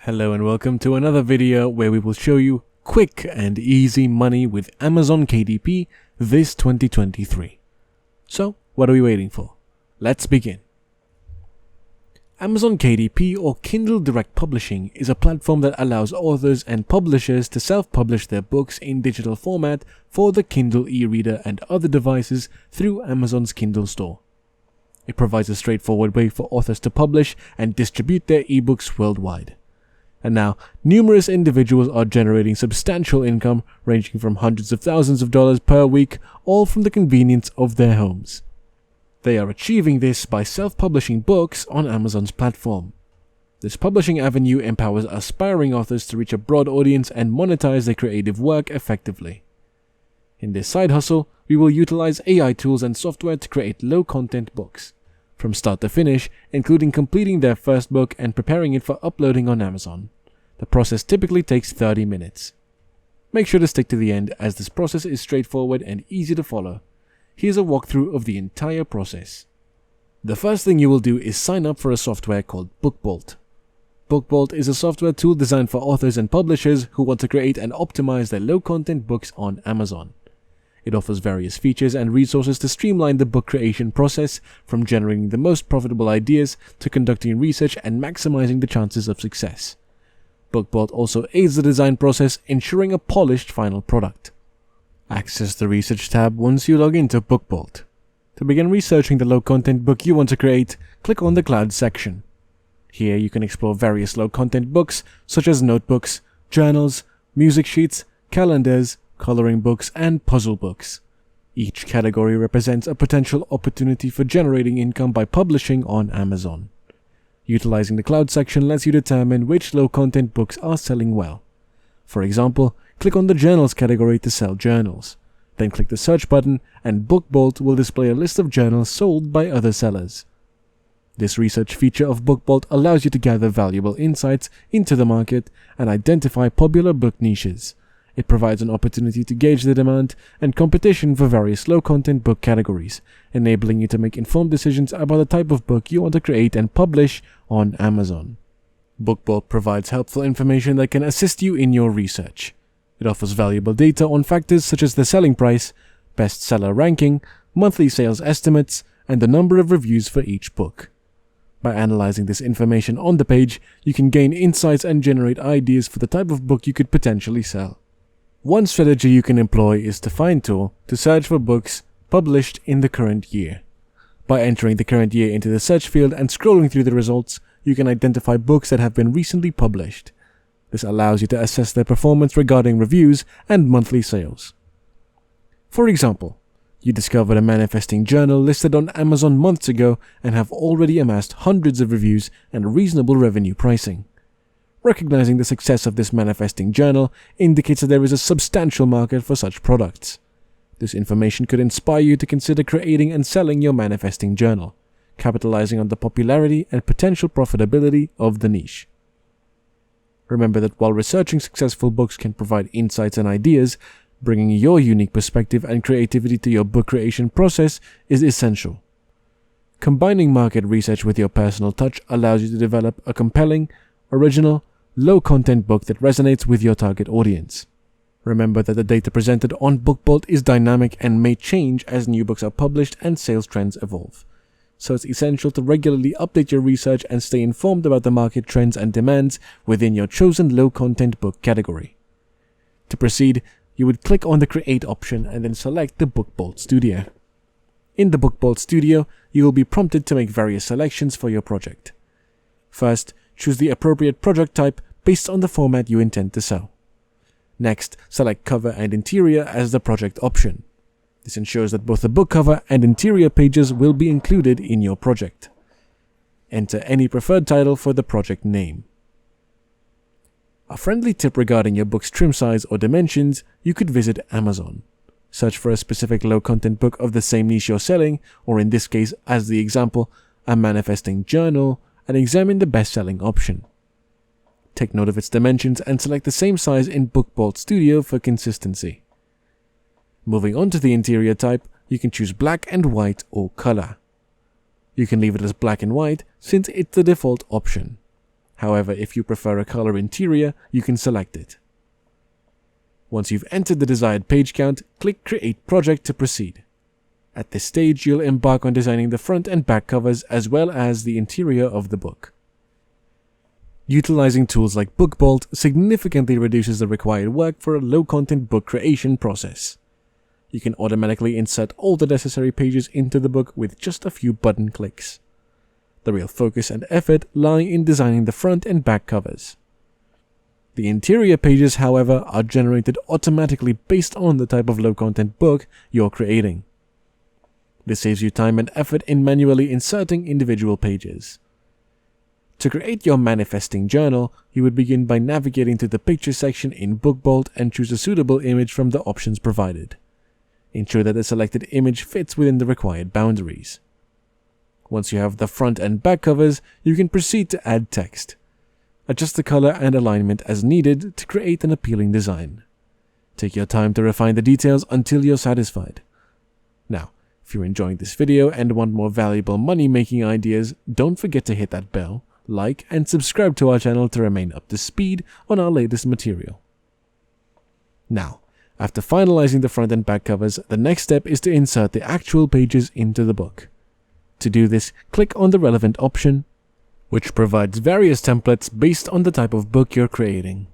Hello and welcome to another video where we will show you quick and easy money with Amazon KDP this 2023. So, what are we waiting for? Let's begin. Amazon KDP or Kindle Direct Publishing is a platform that allows authors and publishers to self-publish their books in digital format for the Kindle e-reader and other devices through Amazon's Kindle store. It provides a straightforward way for authors to publish and distribute their ebooks worldwide. And now, numerous individuals are generating substantial income ranging from hundreds of thousands of dollars per week, all from the convenience of their homes. They are achieving this by self-publishing books on Amazon's platform. This publishing avenue empowers aspiring authors to reach a broad audience and monetize their creative work effectively. In this side hustle, we will utilize AI tools and software to create low-content books, from start to finish, including completing their first book and preparing it for uploading on Amazon. The process typically takes 30 minutes. Make sure to stick to the end as this process is straightforward and easy to follow. Here's a walkthrough of the entire process. The first thing you will do is sign up for a software called BookBolt. BookBolt is a software tool designed for authors and publishers who want to create and optimize their low-content books on Amazon. It offers various features and resources to streamline the book creation process, from generating the most profitable ideas to conducting research and maximizing the chances of success. BookBolt also aids the design process, ensuring a polished final product. Access the Research tab once you log into BookBolt. To begin researching the low-content book you want to create, click on the Cloud section. Here you can explore various low-content books such as notebooks, journals, music sheets, calendars, coloring books, and puzzle books. Each category represents a potential opportunity for generating income by publishing on Amazon. Utilizing the Cloud section lets you determine which low-content books are selling well. For example, click on the Journals category to sell journals. Then click the Search button and BookBolt will display a list of journals sold by other sellers. This research feature of BookBolt allows you to gather valuable insights into the market and identify popular book niches. It provides an opportunity to gauge the demand and competition for various low-content book categories, enabling you to make informed decisions about the type of book you want to create and publish on Amazon. BookBolt provides helpful information that can assist you in your research. It offers valuable data on factors such as the selling price, bestseller ranking, monthly sales estimates, and the number of reviews for each book. By analyzing this information on the page, you can gain insights and generate ideas for the type of book you could potentially sell. One strategy you can employ is the Find tool to search for books published in the current year. By entering the current year into the search field and scrolling through the results, you can identify books that have been recently published. This allows you to assess their performance regarding reviews and monthly sales. For example, you discovered a manifesting journal listed on Amazon months ago and have already amassed hundreds of reviews and reasonable revenue pricing. Recognizing the success of this manifesting journal indicates that there is a substantial market for such products. This information could inspire you to consider creating and selling your manifesting journal, capitalizing on the popularity and potential profitability of the niche. Remember that while researching successful books can provide insights and ideas, bringing your unique perspective and creativity to your book creation process is essential. Combining market research with your personal touch allows you to develop a compelling, original, low-content book that resonates with your target audience. Remember that the data presented on BookBolt is dynamic and may change as new books are published and sales trends evolve. So it's essential to regularly update your research and stay informed about the market trends and demands within your chosen low-content book category. To proceed, you would click on the Create option and then select the BookBolt Studio. In the BookBolt Studio, you will be prompted to make various selections for your project. First, choose the appropriate project type based on the format you intend to sell. Next, select Cover and Interior as the project option. This ensures that both the book cover and interior pages will be included in your project. Enter any preferred title for the project name. A friendly tip regarding your book's trim size or dimensions, you could visit Amazon. Search for a specific low-content book of the same niche you're selling, or in this case, as the example, a manifesting journal, and examine the best-selling option. Take note of its dimensions and select the same size in BookBolt Studio for consistency. Moving on to the interior type, you can choose black and white or color. You can leave it as black and white since it's the default option. However, if you prefer a color interior, you can select it. Once you've entered the desired page count, click Create Project to proceed. At this stage, you'll embark on designing the front and back covers as well as the interior of the book. Utilizing tools like BookBolt significantly reduces the required work for a low-content book creation process. You can automatically insert all the necessary pages into the book with just a few button clicks. The real focus and effort lie in designing the front and back covers. The interior pages, however, are generated automatically based on the type of low-content book you're creating. This saves you time and effort in manually inserting individual pages. To create your manifesting journal, you would begin by navigating to the picture section in BookBolt and choose a suitable image from the options provided. Ensure that the selected image fits within the required boundaries. Once you have the front and back covers, you can proceed to add text. Adjust the color and alignment as needed to create an appealing design. Take your time to refine the details until you're satisfied. Now, if you're enjoying this video and want more valuable money-making ideas, don't forget to hit that bell, like, and subscribe to our channel to remain up to speed on our latest material. Now, after finalizing the front and back covers, the next step is to insert the actual pages into the book. To do this, click on the relevant option, which provides various templates based on the type of book you're creating.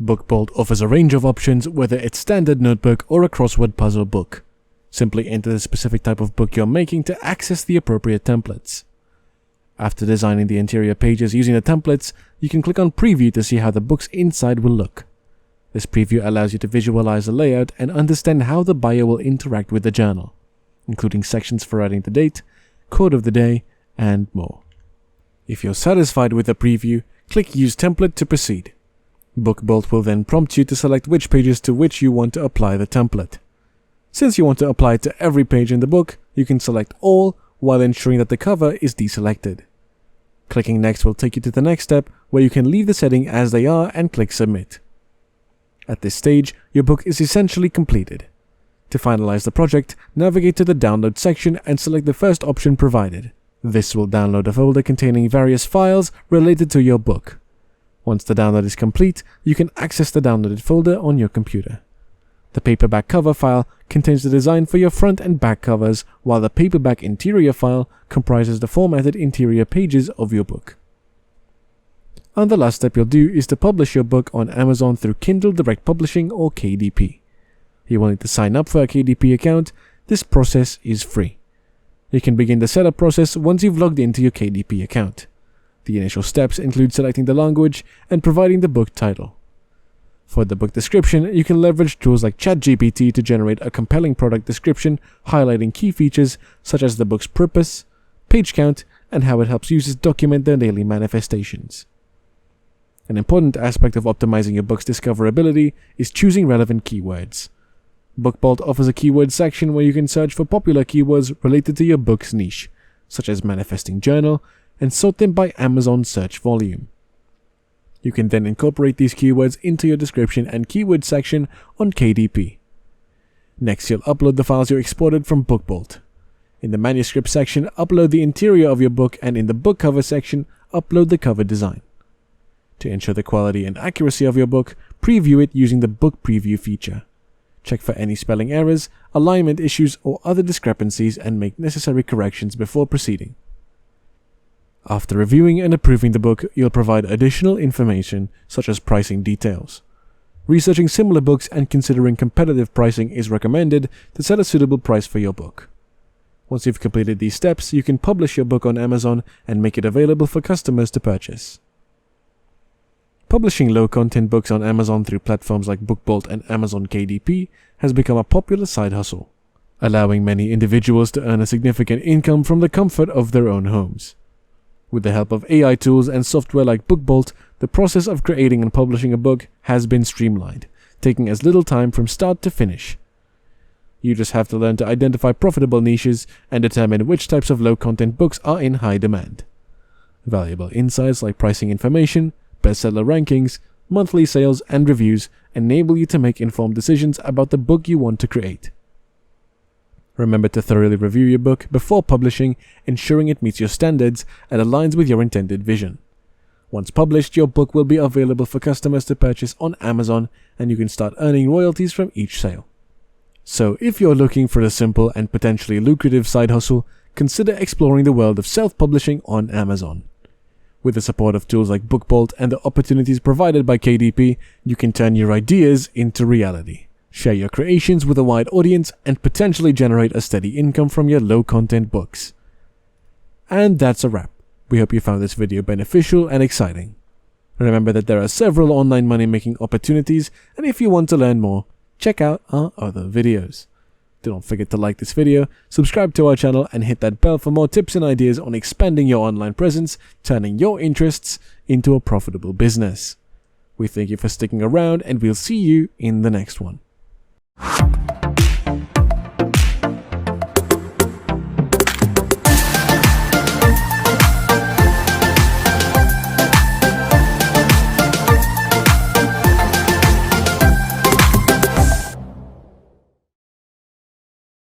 BookBolt offers a range of options, whether it's standard notebook or a crossword puzzle book. Simply enter the specific type of book you're making to access the appropriate templates. After designing the interior pages using the templates, you can click on Preview to see how the book's inside will look. This preview allows you to visualize the layout and understand how the buyer will interact with the journal, including sections for writing the date, quote of the day, and more. If you're satisfied with the preview, click Use Template to proceed. BookBolt will then prompt you to select which pages to which you want to apply the template. Since you want to apply it to every page in the book, you can select All while ensuring that the cover is deselected. Clicking Next will take you to the next step, where you can leave the setting as they are and click Submit. At this stage, your book is essentially completed. To finalize the project, navigate to the Download section and select the first option provided. This will download a folder containing various files related to your book. Once the download is complete, you can access the downloaded folder on your computer. The paperback cover file contains the design for your front and back covers, while the paperback interior file comprises the formatted interior pages of your book. And the last step you'll do is to publish your book on Amazon through Kindle Direct Publishing or KDP. You will need to sign up for a KDP account. This process is free. You can begin the setup process once you've logged into your KDP account. The initial steps include selecting the language and providing the book title. For the book description, you can leverage tools like ChatGPT to generate a compelling product description highlighting key features such as the book's purpose, page count, and how it helps users document their daily manifestations. An important aspect of optimizing your book's discoverability is choosing relevant keywords. BookBolt offers a keyword section where you can search for popular keywords related to your book's niche, such as manifesting journal, and sort them by Amazon search volume. You can then incorporate these keywords into your description and keyword section on KDP. Next, you'll upload the files you exported from BookBolt. In the manuscript section, upload the interior of your book, and in the book cover section, upload the cover design. To ensure the quality and accuracy of your book, preview it using the Book Preview feature. Check for any spelling errors, alignment issues, or other discrepancies and make necessary corrections before proceeding. After reviewing and approving the book, you'll provide additional information such as pricing details. Researching similar books and considering competitive pricing is recommended to set a suitable price for your book. Once you've completed these steps, you can publish your book on Amazon and make it available for customers to purchase. Publishing low-content books on Amazon through platforms like BookBolt and Amazon KDP has become a popular side hustle, allowing many individuals to earn a significant income from the comfort of their own homes. With the help of AI tools and software like BookBolt, the process of creating and publishing a book has been streamlined, taking as little time from start to finish. You just have to learn to identify profitable niches and determine which types of low-content books are in high demand. Valuable insights like pricing information, bestseller rankings, monthly sales, and reviews enable you to make informed decisions about the book you want to create. Remember to thoroughly review your book before publishing, ensuring it meets your standards and aligns with your intended vision. Once published, your book will be available for customers to purchase on Amazon, and you can start earning royalties from each sale. So if you're looking for a simple and potentially lucrative side hustle, consider exploring the world of self-publishing on Amazon. With the support of tools like BookBolt and the opportunities provided by KDP, you can turn your ideas into reality. Share your creations with a wide audience and potentially generate a steady income from your low-content books. And that's a wrap. We hope you found this video beneficial and exciting. Remember that there are several online money-making opportunities, and if you want to learn more, check out our other videos. Don't forget to like this video, subscribe to our channel, and hit that bell for more tips and ideas on expanding your online presence, turning your interests into a profitable business. We thank you for sticking around, and we'll see you in the next one.